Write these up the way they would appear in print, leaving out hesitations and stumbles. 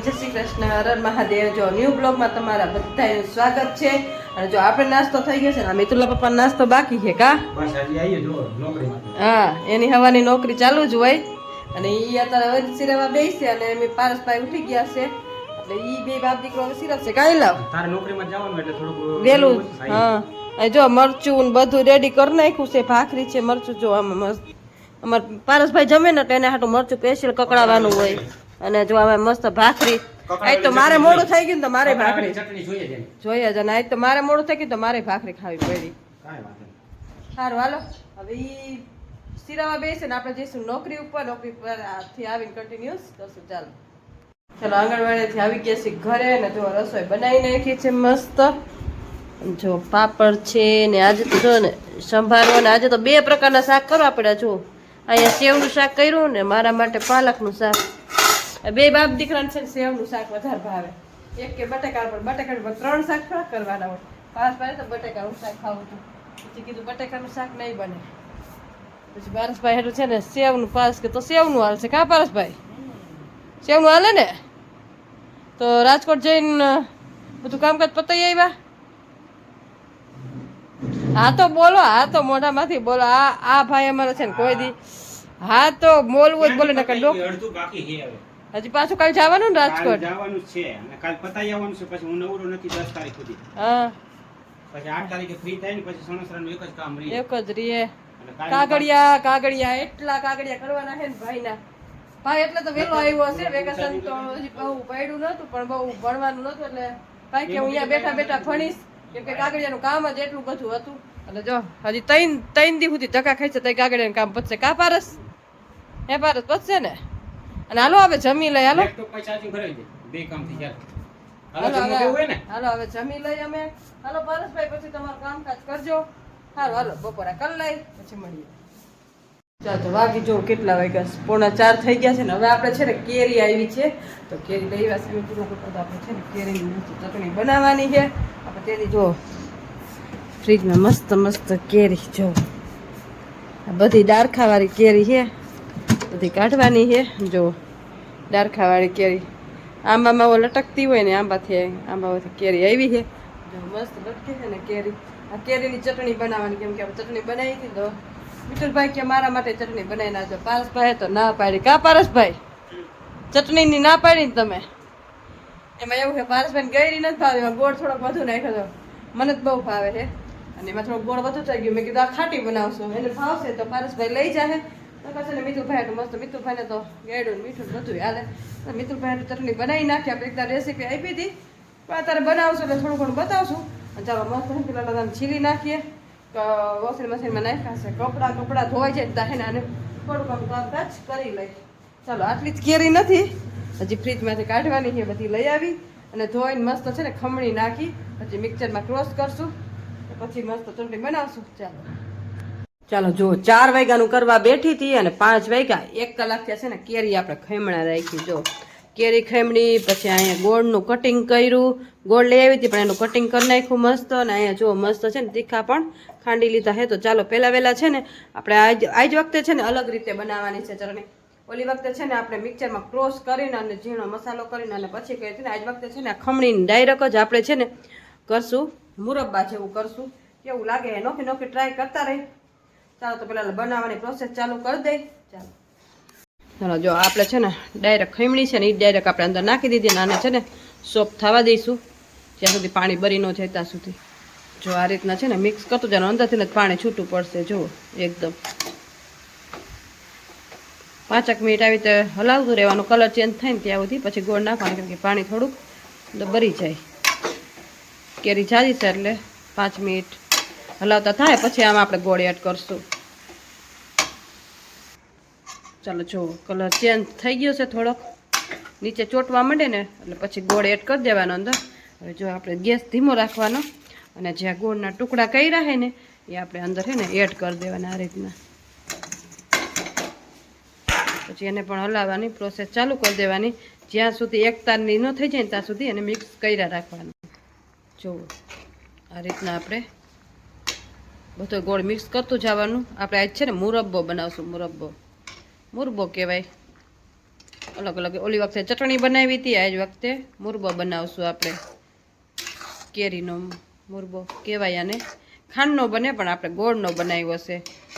જય શ્રી કૃષ્ણ, હર મહાદેવ। જો ન્યૂ બ્લોગમાં તમારા બધાનું સ્વાગત છે। અને જો આપણે નાસ્તો થઈ ગયો છે ને, મિતુલા પપ્પા નાસ્તો બાકી છે કા? બસ હજી આવીએ જો નોકરીમાંથી। હા, એની હવાની નોકરી ચાલુ જ હોય અને ઈ અત્યારે સિરાવા બેસી અને મે પારસભાઈ ઉઠી ગયા છે એટલે ઈ બે બાપ દીકરો સિરફ છે કાઈ લાવ તારે નોકરીમાં જવાનું એટલે થોડું વેલું। હા, આ જો મરચું ને બધું રેડી કરી નાખ્યું છે, ભાખરી છે, મરચું જો આમાં મસ્ત। અમાર પારસભાઈ જમે ને એને હાટું મરચું સ્પેશિયલ કકડાવાનું હોય અને જો આમાં મસ્ત ભાખરી। આજ તો મારે મોડું થઈ ગયું તો મારે ભાખરી ચટણી જોઈએ જ અને આજ તો મારે મોડું થઈ ગયું તો મારે ભાખરી ખાવી પડી। કાંઈ વાંધો નહીં। સારું હાલો હવે ઈ સિરાવા બેસે ને આપણે જઈશું નોકરી ઉપર। નોકરી પરથી આવીને કન્ટિન્યુઅસ કરશું। ચાલો ચાલો આંગણવાડીથી આવી ગયા છીએ ઘરે ને જો રસોઈ બનાવી નાખી છે મસ્ત। જો પાપડ છે ને આજે તો જો ને સંભારો ને આજે તો બે પ્રકારના શાક કરવા પડ્યા। જો અહીંયા સેવનું શાક કર્યું ને મારા માટે પાલકનું શાક। બે બાપ દીકરાને છે ને સેવનું શાક વધારે ભાવે। એક કે બટેકા પર બટેકા પર ત્રણ શાક કરવાના હોય। પાસ ભાઈ તો બટેકાનું શાક ખાવું હતું પછી કીધું બટેકાનું શાક નહીં બને પછી પારસભાઈ હેઠું છે ને સેવનું પાસ કે તો સેવનું હાલશે કા પારસભાઈ? સેવનું હાલે ને તો રાજકોટ જઈને બધું કામકાજ પતાઈ આવ્યા? હા તો બોલો, હા તો મોઢામાંથી બોલો। આ ભાઈ અમારે છે ને કોઈ દી હા તો બોલવું જ બોલે ને અડધું બાકી છે હવે। હજી પાછું કાલ જવાનું ને રાજકોટ? જવાનું છે અને કાલ પતાઈ આવવાનું છે। પછી હું નવરો નથી 10 તારીખ સુધી। હા પછી 8 તારીખે ફ્રી થાય ને પછી સણસરાનું એક જ કામ રહે। એક જ રીએ કાગળિયા એટલા કાગળિયા કરવાના છે ને ભાઈના। ભાઈ એટલે તો વેલો આવ્યો હશે, વેકેશન તો હજી બહુ પડ્યું નતું પણ બહુ ભણવાનું નતું એટલે ભાઈ કે હું અહીંયા બેઠા બેઠા ભણીશ કેમ કે કાગળિયાનું કામ જ એટલું બધું હતું। એટલે જો હજી ત્રણ દી સુધી ધક્કા ખાઈ છે તો કાગળિયાનું કામ પતશે કા પારસ? હે પારસ પતશે ને? અને હાલો હવે જમી લઈ હાલો લેપટોપ પર ચાર્જિંગ કરાવી દે બે કામ થઈ જાય। હાલો હવે જમી લઈ અમે। હાલો પારસભાઈ પછી તમારું કામકાજ કરજો। સારું હાલો બપોરા કરી લઈ પછી મળીએ। ચાલ તો વાગી જો કેટલા વાગ્યા 3:45 થઈ ગયા છે ને। હવે આપણે છે ને કેરી આવી છે તો કેરી લઈ આવ્યા છે આપણે છે ને કેરીની ચટણી બનાવવાની છે। આપણે તેની જો ફ્રીજમાં મસ્ત મસ્ત કેરી જો આ બધી ડારખાવાળી કેરી છે બધી કાઢવાની છે। જો ડારખાવાળી કેરી આંબામાં લટકતી હોય ને આંબામાંથી કેરી આવી છે જો મસ્ત લટકે છે ને કેરી। આ કેરીની ચટણી બનાવવાની કેમ કે આપણે ચટણી બનાવી હતી તો મિતુલભાઈ કે મારા માટે ચટણી બનાવી નાખજો। પારસભાઈ તો ના પાડી કા પારસભાઈ? ચટણીની ના પાડી ને તમે? એમાં એવું છે પારસભાઈને ગળી નથી ભાવે, એમાં ગોળ થોડોક વધુ નાખ્યો હતો, મને જ બહુ ભાવે છે અને એમાં થોડોક ગોળ વધુ થઈ ગયું। મેં કીધું આ ખાટી બનાવશો એને ભાવશે તો પારસભાઈ લઈ જાય તો પછી ને મિતુલભાઈ મસ્ત મિતુલભાઈને તો ગળ્યું મીઠું બધું હાલે તો મિતુલભાઈ ચટણી બનાવી નાખી। આપણે એકદમ રેસીપી આપી હતી પણ અત્યારે બનાવશું એટલે થોડું ઘણું બતાવશું। ચાલો મસ્ત પેલા છીલી નાખીએ વોશિંગ મશીનમાં નાખ્યા છે કપડાં ધોવાઈ જાય ત્યાં આને થોડુંક આમ કામકાજ કરી લઈ। ચાલો આટલી જ કેરી નથી હજી ફ્રીજમાંથી કાઢવાની છે, બધી લઈ આવી અને ધોઈને મસ્ત છે ને ખમણી નાખી પછી મિક્સરમાં ક્રોસ કરશું પછી મસ્ત ચટણી બનાવશું। ચાલો જો 4 વાગ્યાનું કરવા બેઠી હતી અને 5 વાગ્યા 1 કલાક થયા છે ને કેરી આપણે ખમણા રાખી। જો કેરી ખમણી પછી અહીંયા ગોળનું કટિંગ કર્યું, ગોળ લઈ આવી હતી પણ એનું કટિંગ કરી નાખ્યું મસ્ત અને અહીંયા જો મસ્ત છે ને તીખા પણ ખાંડી લીધા છે। તો ચાલો પહેલા વહેલા છે ને આપણે આજ વખતે છે ને અલગ રીતે બનાવવાની છે ચટણી। ઓલી વખતે છે ને આપણે મિક્સરમાં ક્રોસ કરીને અને ઝીણો મસાલો કરીને અને પછી કહી હતી ને આજ વખતે છે ને આ ખમણીને ડાયરેક્ટ જ આપણે છે ને કરશું મુરબ્બા જેવું કરશું। કેવું લાગે નોખી નોખી ટ્રાય કરતા રહી। ચાલો તો પેલા બનાવવાની પ્રોસેસ ચાલુ કરી દઈ। ચાલો જો આપણે છે ને ડાયરેક્ટ ખમણી છે ને એ ડાયરેક્ટ આપણે અંદર નાખી દીધી અને આને છે ને સોપ થવા દઈશું જ્યાં સુધી પાણી બરી ન જાય ત્યાં સુધી। જો આ રીતના છે ને મિક્સ કરતું જવાનું અંદરથી જ પાણી છૂટું પડશે। જો એકદમ 5 મિનિટ આવી રીતે હલાવતું રહેવાનું, કલર ચેન્જ થાય ને ત્યાં સુધી પછી ગોળ નાખવાનું કેમ કે પાણી થોડુંક બરી જાય। કેરી જાજી છે એટલે 5 મિનિટ હલાવતા થાય પછી આમાં આપણે ગોળ એડ કરશું। ચાલો જો કલર ચેન્જ થઈ ગયો છે થોડોક નીચે ચોંટવા માંડે ને એટલે પછી ગોળ એડ કરી દેવાનો અંદર। હવે જો આપણે ગેસ ધીમો રાખવાનો અને જ્યાં ગોળના ટુકડા કર્યા છે ને એ આપણે અંદર છે ને એડ કરી દેવાના આ રીતના। પછી એને પણ હલાવવાની પ્રોસેસ ચાલુ કરી દેવાની જ્યાં સુધી એક તારની ન થઈ જાય ને ત્યાં સુધી એને મિક્સ કર્યા રાખવાનું। જો આ રીતના આપણે બધો ગોળ મિક્સ કરતું જવાનું। આપણે આજ છે ને મુરબ્બો બનાવશું, મુરબ્બો કહેવાય। અલગ અલગ ઓલી વખતે ચટણી બનાવી હતી, આજ વખતે મુરબો બનાવશું આપણે, કેરીનો મુરબો કહેવાય આને. ખાંડનો બને પણ આપણે ગોળનો બનાવ્યો છે.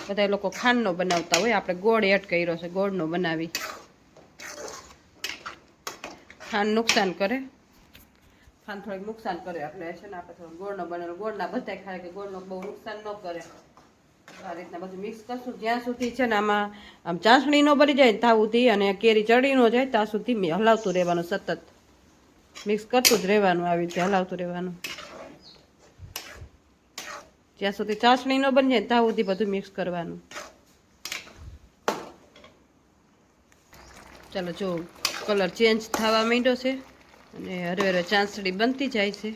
બધા લોકો ખાંડનો બનાવતા હોય, આપણે ગોળ એડ કર્યો છે, ગોળનો બનાવી. ખાંડ નુકસાન કરે, ખાંડ થોડીક નુકસાન કરે, એટલે છે ને આપણે થોડો ગોળનો બનાવેલો. ગોળના બધા ખાય કે ગોળનો બહુ નુકસાન ન કરે. આ રીતના બધું મિક્સ કરશું જ્યાં સુધી છે ને આમાં આમ ચાસણી ન બની જાય ત્યાં સુધી, અને કેરી ચડી ન જાય ત્યાં સુધી હલાવતું રહેવાનું, સતત મિક્સ કરતું જ રહેવાનું, આવી રીતે હલાવતું રહેવાનું. જ્યાં સુધી ચાસણી ન બની જાય ત્યાં સુધી બધું મિક્સ કરવાનું. ચાલો જો કલર ચેન્જ થવા માંડ્યો છે અને હરે હરે ચાસણી બનતી જાય છે.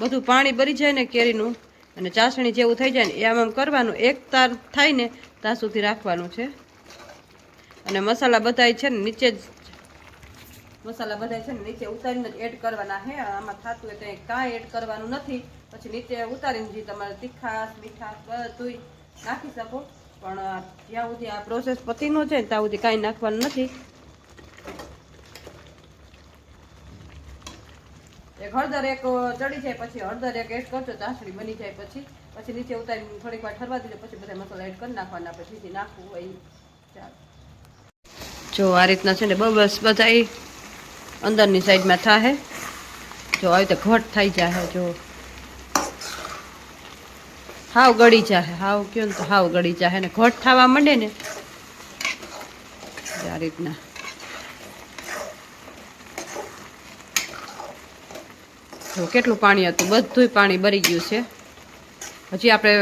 બધું પાણી ભરી જાય ને કેરીનું અને ચાસણી જેવું થઈ જાય ને એ આમ કરવાનું, એક તાર થાય ને ત્યાં સુધી રાખવાનું છે. અને મસાલા બધાય છે ને નીચે જ, મસાલા બધા છે ને નીચે ઉતારીને જ એડ કરવાના છે. આમાં થતું હોય તો કાંઈ એડ કરવાનું નથી, પછી નીચે ઉતારીને જે તમારે તીખાશ મીઠાશ બધું નાખી શકો. પણ જ્યાં સુધી આ પ્રોસેસ પતી ન જાય ત્યાં સુધી કાંઈ નાખવાનું નથી. એક હળદર એક ચડી જાય પછી હળદર એક એડ કરજો, ચાસણી બની જાય પછી નીચે ઉતારીને થોડીક વાર ઠરવા દીધો, પછી બધા મસાલા એડ કરી નાખવાના. પછી જે નાખવું હોય ચાલો. જો આ રીતના છે ને બસ બધા અંદરની સાઈડમાં થાય. જો આવી રીતે ઘટ થઈ જાય, જો હાવ ગળી જાય, હાવ કયો ને તો હાવ ગળી જાય ને ઘટ થવા માંડે ને આ રીતના. જો કેટલું પાણી હતું, બધું પાણી ભરી ગયું છે. હજી આપણે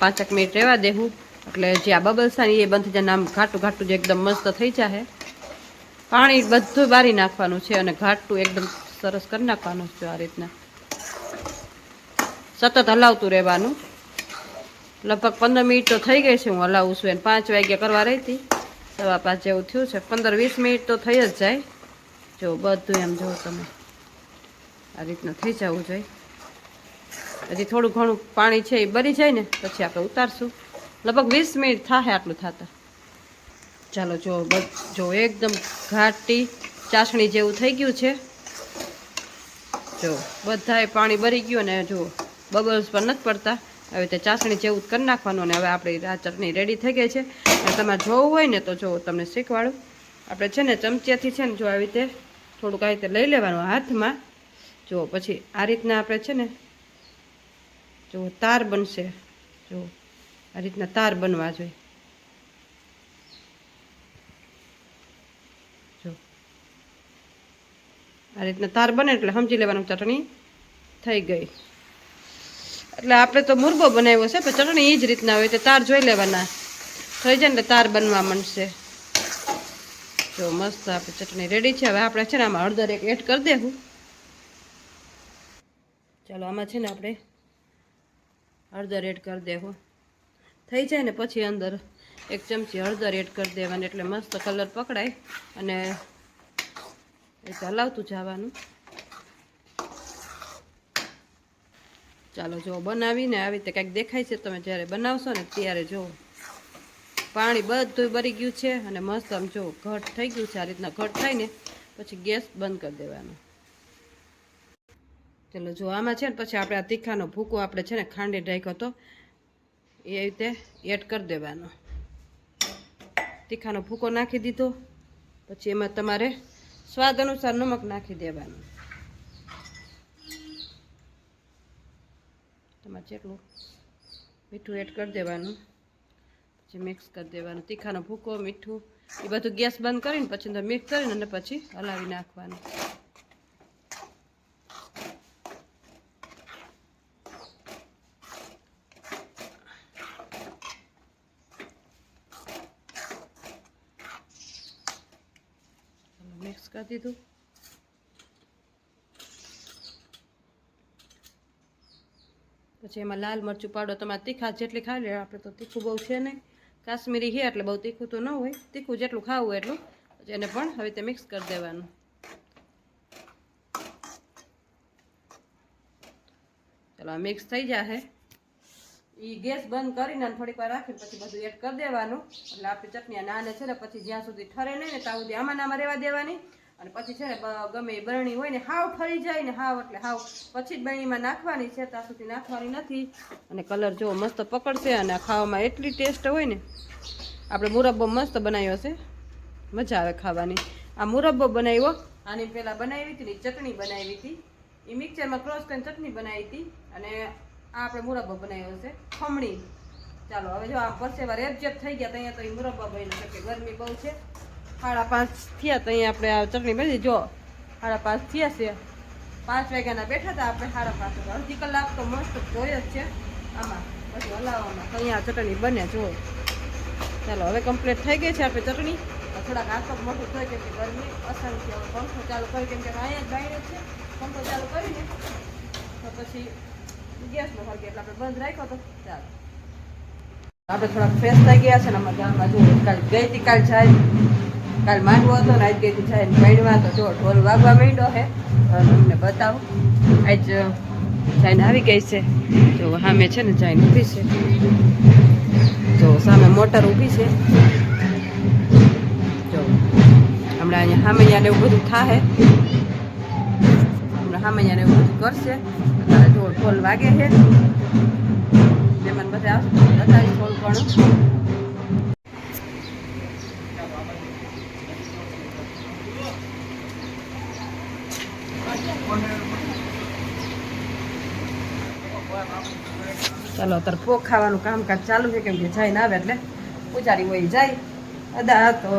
5 મિનિટ રહેવા દેવું એટલે જે આ બબલ્સ છે ને એ બંધ થઈ જાય, આમ ઘાટું ઘાટું જે એકદમ મસ્ત થઈ જાય. પાણી બધું બારી નાખવાનું છે અને ઘાટું એકદમ સરસ કરી નાખવાનું છે. આ રીતના સતત હલાવતું રહેવાનું. લગભગ 15 મિનિટ તો થઈ ગઈ છે, હું હલાવું છું. એને 5 વાગ્યા કરવા રહી હતી, 5:15 જેવું થયું છે. 15-20 મિનિટ તો થઈ જ જાય. જો બધું એમ જો તમે આ રીતના થઈ જવું જોઈએ. હજી થોડું ઘણું પાણી છે એ બળી જાય ને પછી આપણે ઉતારશું. લગભગ 20 મિનિટ થાય આટલું થતા. ચાલો જો એકદમ ઘાટી ચાસણી જેવું થઈ ગયું છે. જો બધાએ પાણી ભરી ગયું ને જો બબલ્સ પણ નથી પડતા. આવી રીતે ચાસણી જેવું જ કરી નાખવાનું. અને હવે આપણી આ ચટણી રેડી થઈ ગઈ છે. અને તમારે જોવું હોય ને તો જો તમને શીખવાડું. આપણે છે ને ચમચિયાથી છે ને જો આવી રીતે થોડુંક આવી રીતે લઈ લેવાનું હાથમાં. જો પછી આ રીતના આપણે છે ને જો તાર બનશે. જો આ રીતના તાર બનવા જોઈએ. જો આ રીતના તાર બને એટલે સમજી લેવાનું ચટણી થઈ ગઈ. એટલે આપણે તો મુરબો બનાવ્યો છે પણ ચટણી એ જ રીતના હોય તો તાર જોઈ લેવાના. થઈ જાય ને એટલે તાર બનવા માંડશે. જો મસ્ત આપણી ચટણી રેડી છે. હવે આપણે છે ને આમાં હળદર એક એડ કરી દેવું. ચાલો આમાં છે ને આપણે હળદર એડ કરી દેવું. થઈ જાય ને પછી અંદર 1 ચમચી હળદર એડ કરી દેવાની એટલે મસ્ત કલર પકડાય અને એ હલાવતું જવાનું. ચાલો જો બનાવીને આવી રીતે કંઈક દેખાય છે. તમે જ્યારે બનાવશો ને ત્યારે જો પાણી બધું ભરી ગયું છે અને મસ્ત આમ જો ઘટ થઈ ગયું છે. આ રીતના ઘટ થાય ને પછી ગેસ બંધ કરી દેવાનો. ચાલો જો આમાં છે ને પછી આપણે આ તીખાનો ભૂકો આપણે છે ને ખાંડી રાખ્યો હતો એ રીતે એડ કરી દેવાનો. તીખાનો ભૂકો નાખી દીધો. પછી એમાં તમારે સ્વાદ અનુસાર નમક નાખી દેવાનું. તમારે જેટલું મીઠું એડ કરી દેવાનું. પછી મિક્સ કરી દેવાનું. તીખાનો ભૂકો મીઠું એ બધું ગેસ બંધ કરીને પછી અંદર મિક્સ કરીને અને પછી હલાવી નાખવાનું. મિક્સ કરી દીધું. પછી એમાં લાલ મરચું પાવડર તમારે તીખા જેટલી ખાઈ લે. આપણે તો તીખું બહુ છે નહીં, કાશ્મીરી છે એટલે બહુ તીખું તો ન હોય. તીખું જેટલું ખાવું હોય એટલું પછી એને પણ હવે તે મિક્સ કરી દેવાનું. ચાલો આ મિક્સ થઈ જશે એ ગેસ બંધ કરીને થોડીક વાર રાખીને પછી બધું એડ કરી દેવાનું. એટલે આપણી ચટણી નાને છે ને પછી જ્યાં સુધી ઠરે નહીં ને ત્યાં સુધી આમાં નામાં રહેવા દેવાની. અને પછી છે ને ગમે એ બરણી હોય ને હાવ ઠરી જાય ને હાવ એટલે હાવ પછી જ બરણીમાં નાખવાની છે, ત્યાં સુધી નાખવાની નથી. અને કલર જો મસ્ત પકડશે અને ખાવામાં એટલી ટેસ્ટ હોય ને. આપણે મુરબ્બો મસ્ત બનાવ્યો છે, મજા આવે ખાવાની. આ મુરબ્બો બનાવ્યો, આની પહેલાં બનાવી હતી ને ચટણી બનાવી હતી, એ મિક્સરમાં ક્રોસ કરીને ચટણી બનાવી હતી. અને આ આપણે મુરબ્બો બનાવ્યો છે ખમણી. ચાલો હવે જો આ પરસેવા રેબજેબ થઈ ગયા તો અહીંયા તો એ મુરબ્બા બન્યો છે કે ગરમી બહુ છે. 5:30 થયા તો અહીંયા આપણે આ ચટણી બની. જો 5:30 થયા છે, 5 વાગ્યાના બેઠા હતા આપણે 5:30. અડધી કલાક તો મસ્ત જોઈએ જ છે આમાં, પછી હલાવવામાં. તો અહીંયા ચટણી બને જો. ચાલો હવે કમ્પ્લીટ થઈ ગઈ છે આપણે ચટણી. થોડાક હાથ પગ મોટું થાય કેમ કે ગરમી અસંખ્ય. પંખો ચાલુ કરી કેમ કે અહીંયા જ બાઈને છે, પંખો ચાલુ કરીને તો પછી ગેસનો હરકે એટલે આપણે બંધ રાખ્યો તો ચાલો. આપણે થોડાક ફ્રેશ થઈ ગયા છે ને અમારા ગામમાં જો કાલ ગઈ હતી, કાલ જાય કાલ માંડવો હતો ને આજ ગઈ હતી જાય માંડવા. તો જો ઢોલ વાગવા માંડ્યો હે, તમને બતાવું. આજ જાઈને આવી ગઈ છે જો, સામે છે ને જાઈને ઊભી છે જો, સામે મોટર ઊભી છે જો. હમણાં અહીંયા સામૈયાને એવું બધું થાય, હમણાં સામૈયાને એવું બધું કરશે. જો ઢોલ વાગે છે, મહેમાન બધા આવશે બતાવી થોડું ઘણું. ચાલો અત્યારે પોક ખાવાનું કામકાજ ચાલુ છે કેમ કે જઈને આવે એટલે પૂજારી હોય જાય. અદા તો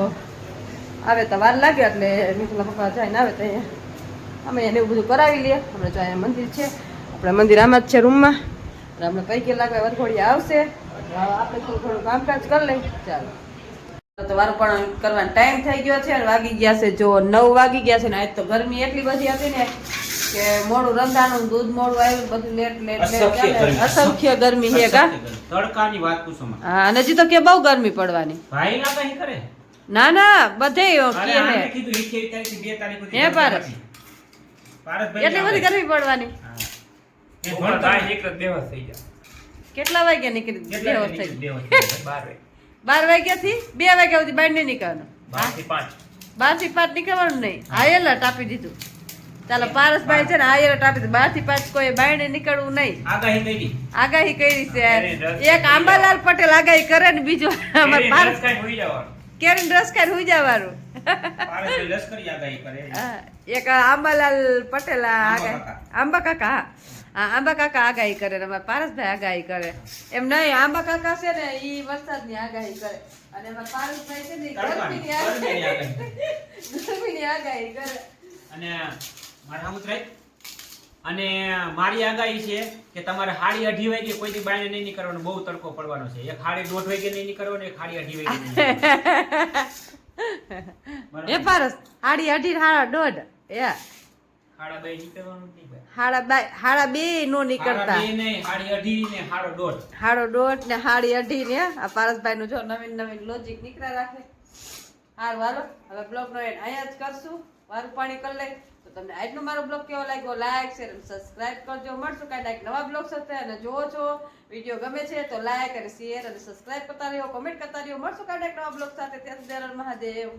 આવે તો વાર લાગે એટલે નીકળવા પપ્પા જઈને આવે તો અહીંયા અમે એને એવું બધું કરાવી લઈએ. આપણે જો અહીંયા મંદિર છે, આપણે મંદિર આમાં જ છે રૂમમાં. અને આપણે પૈકી લાગવા વરઘોડિયા આવશે, આપણે થોડું ઘણું કામકાજ કરી લઈએ. ચાલો તો વારું પણ કરવાનો ટાઈમ થઈ ગયો છે અને વાગી ગયા છે જો 9 વાગી ગયા છે. ને આજ તો ગરમી એટલી બધી હતી ને કે મોડું રંધાનું, દૂધ મોડું આવ્યું, બધું લેટ અસંખ્ય ગરમી છે કા તડકાની વાત પૂછો માં. હા અને હજી તો કે બહુ ગરમી પડવાની. ભાઈ ના કઈ કરે ના ના બધે કે આને કીધું 21 તારીખ થી 2 તારીખ સુધી હે પારસ એટલી બધી ગરમી પડવાની. એ ભણ કાઈ એક દિવસ થઈ જાય. કેટલા વાગ્યા નીકળી બેહોશ થઈ 12 વાગ્યા થી 2 વાગ્યા સુધી બહાર નહીં નીકળવાનું. 12 થી 5 નીકળવાનું નહીં. આ એલર્ટ આપી દીધું. ચાલો પારસભાઈ છે ને આ એલર્ટ આપી દીધું. 12 થી 5 કોઈ બહાર નીકળવું નહીં. આગાહી કરી છે. એક આંબાલાલ પટેલ આગાહી કરે ને બીજો અમાર પારસ કેરીન રસ ખાઈને હુઈ જવાનું. એક આંબાલાલ પટેલ આંબા કાકા, હા આંબા કાકા આગાહી કરે ને અમારા પારસભાઈ આગાહી કરે. એમ નહીં, આંબા કાકા છે ને ઈ વરસાદની આગાહી કરે અને અમારા પારસભાઈ છે ને ગરમીની આગાહી કરે. અને મારા ઉતરાય અને મારી આગાહી છે કે તમારે 2:30 વાગે કોઈથી બાયણે નહીં નીકળવાનું, બહુ તડકો પડવાનો છે. એક 1:30 વાગે નહીં નીકળવાનું, એક 2:30 વાગે એ પારસ 2:30 2:30 એ 2:30 નીકળવાનું નહીં ભાઈ. 2:30 નો નીકળતા. 2:30 નહીં, 2:30 ને 1:30 ને 2:30 ને આ પારસભાઈ નું જો નવીન લોજિક નીકળ્યા રાખે. હારું હાલો હવે બ્લોગ નો એન્ડ અહીંયા જ કરશું. વારું પાણી કરી લઈ. તો તમને આજનો મારો બ્લોગ કેવો લાગ્યો લાઈક શેર અને સબસ્ક્રાઇબ કરજો. મળશું કાંઈક નવા બ્લોગ સાથે. અને જોવો છો વિડીયો ગમે છે તો લાઈક અને શેર અને સબસ્ક્રાઇબ કરતા રહ્યો, કોમેન્ટ કરતા રહ્યો. મળશું કાંઈક નવા બ્લોગ સાથે. ત્યાં સુધી મહાદેવ.